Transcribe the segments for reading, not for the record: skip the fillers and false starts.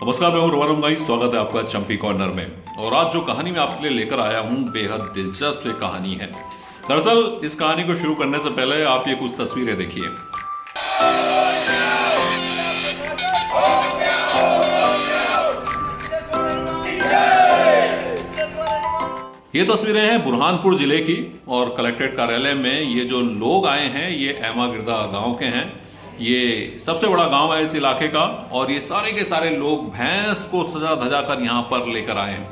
नमस्कार, मैं हूं रवानम गाइस। स्वागत है आपका चंपी कॉर्नर में। और आज जो कहानी मैं आपके लिए लेकर आया हूं बेहद दिलचस्प एक कहानी है। दरअसल इस कहानी को शुरू करने से पहले आप ये कुछ तस्वीरें देखिए। ये तस्वीरें हैं बुरहानपुर जिले की और कलेक्ट्रेट कार्यालय में ये जो लोग आए हैं ये एमागिरदा गांव के हैं। ये सबसे बड़ा गांव है इस इलाके का और ये सारे के सारे लोग भैंस को सजा धजा कर यहाँ पर लेकर आए हैं।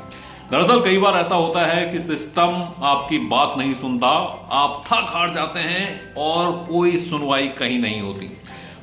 दरअसल कई बार ऐसा होता है कि सिस्टम आपकी बात नहीं सुनता, आप थक हार जाते हैं और कोई सुनवाई कहीं नहीं होती।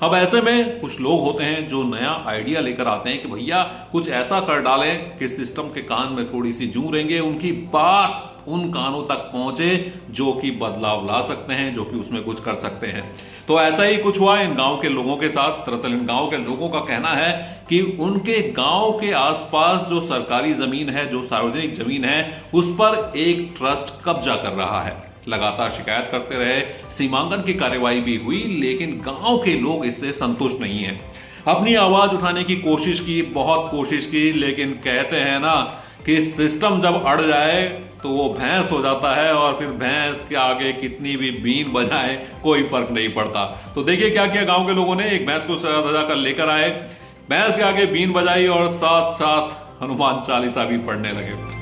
अब ऐसे में कुछ लोग होते हैं जो नया आइडिया लेकर आते हैं कि भैया कुछ ऐसा कर डालें कि सिस्टम के कान में थोड़ी सी जूं रेंगे, उनकी बात उन कानों तक पहुंचे जो कि बदलाव ला सकते हैं, जो कि उसमें कुछ कर सकते हैं। तो ऐसा ही कुछ हुआ इन गांव के लोगों के साथ। दरअसल इन गांव के लोगों का कहना है कि उनके गांव के आसपास जो सरकारी जमीन है, जो सार्वजनिक जमीन है, उस पर एक ट्रस्ट कब्जा कर रहा है। लगातार शिकायत करते रहे, सीमांकन की कार्यवाही भी हुई, लेकिन गांव के लोग इससे संतुष्ट नहीं हैं। अपनी आवाज उठाने की कोशिश की, बहुत कोशिश की, लेकिन कहते हैं ना कि सिस्टम जब अड़ जाए तो वो भैंस हो जाता है और फिर भैंस के आगे कितनी भी बीन बजाए कोई फर्क नहीं पड़ता। तो देखिए क्या किया गांव के लोगों ने। एक भैंस को सजा धजा कर लेकर आए, भैंस के आगे बीन बजाई और साथ साथ हनुमान चालीसा भी पढ़ने लगे।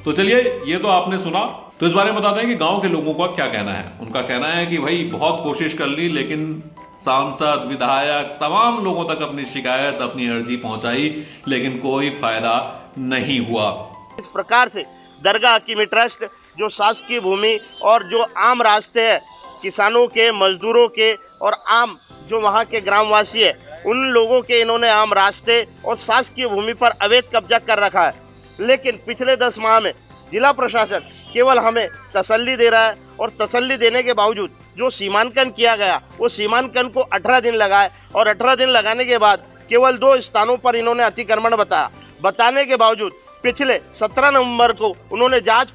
तो चलिए, ये तो आपने सुना। तो इस बारे में बताते हैं कि गांव के लोगों का क्या कहना है। उनका कहना है कि भाई बहुत कोशिश कर ली, लेकिन सांसद, विधायक, तमाम लोगों तक अपनी शिकायत, अपनी अर्जी पहुंचाई, लेकिन कोई फायदा नहीं हुआ। इस प्रकार से दरगाह हकीमी ट्रस्ट जो शासकीय भूमि और जो आम रास्ते हैं किसानों के, मजदूरों के और आम जो वहाँ के ग्रामवासी है, उन लोगों के इन्होंने आम रास्ते और शासकीय भूमि पर अवैध कब्जा कर रखा है। लेकिन पिछले 10 माह में जिला प्रशासन केवल हमें तसल्ली दे रहा है और तसल्ली देने के बावजूद जो सीमांकन किया गया वो सीमांकन को 18 दिन लगाए और 18 दिन लगाने के बाद केवल 2 स्थानों पर इन्होंने अतिक्रमण बताने के बावजूद पिछले 17 नवंबर को उन्होंने जांच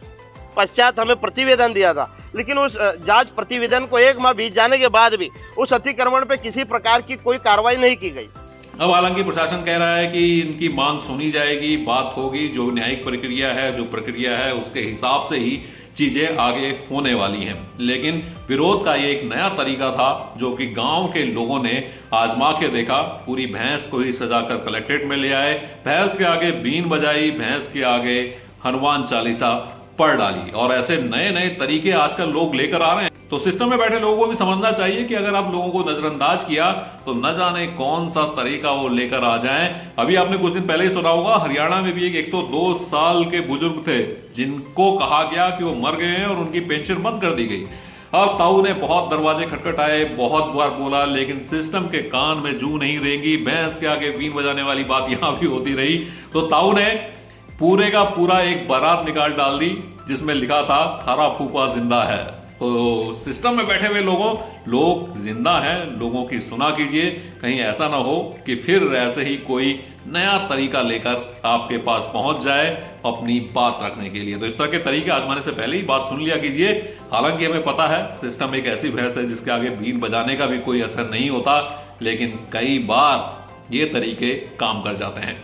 पश्चात हमें प्रतिवेदन दिया था। लेकिन उस जांच प्रतिवेदन को 1 माह बीत जाने के बाद भी उस अतिक्रमण पे किसी प्रकार की कोई कार्रवाई नहीं की गई। अब हालांकि प्रशासन कह रहा है कि इनकी मांग सुनी जाएगी, बात होगी, जो न्यायिक प्रक्रिया है, जो प्रक्रिया है उसके हिसाब से ही चीजें आगे होने वाली हैं। लेकिन विरोध का ये एक नया तरीका था जो कि गांव के लोगों ने आजमा के देखा। पूरी भैंस को ही सजाकर कलेक्ट्रेट में ले आए, भैंस के आगे बीन बजाई, भैंस के आगे हनुमान चालीसा पढ़ डाली। और ऐसे नए नए तरीके आजकल लोग लेकर आ रहे हैं। तो सिस्टम में बैठे लोगों को भी समझना चाहिए कि अगर आप लोगों को नजरअंदाज किया तो न जाने कौन सा तरीका वो लेकर आ जाएं। अभी आपने कुछ दिन पहले ही सुना होगा, हरियाणा में भी एक 102 साल के बुजुर्ग थे जिनको कहा गया कि वो मर गए हैं और उनकी पेंशन बंद कर दी गई। अब ताऊ ने बहुत दरवाजे खटखटाए, बहुत बार बोला, लेकिन सिस्टम के कान में जूं नहीं रेंगी। भैंस के आगे बीन बजाने वाली बात यहां भी होती रही। तो ताऊ ने पूरे का पूरा एक बारात निकाल डाल दी जिसमें लिखा था थारा फूफा जिंदा है। तो सिस्टम में बैठे हुए लोग जिंदा हैं, लोगों की सुना कीजिए। कहीं ऐसा ना हो कि फिर ऐसे ही कोई नया तरीका लेकर आपके पास पहुंच जाए अपनी बात रखने के लिए। तो इस तरह के तरीके आजमाने से पहले ही बात सुन लिया कीजिए। हालांकि हमें पता है सिस्टम एक ऐसी भैंस है जिसके आगे बीन बजाने का भी कोई असर नहीं होता, लेकिन कई बार ये तरीके काम कर जाते हैं।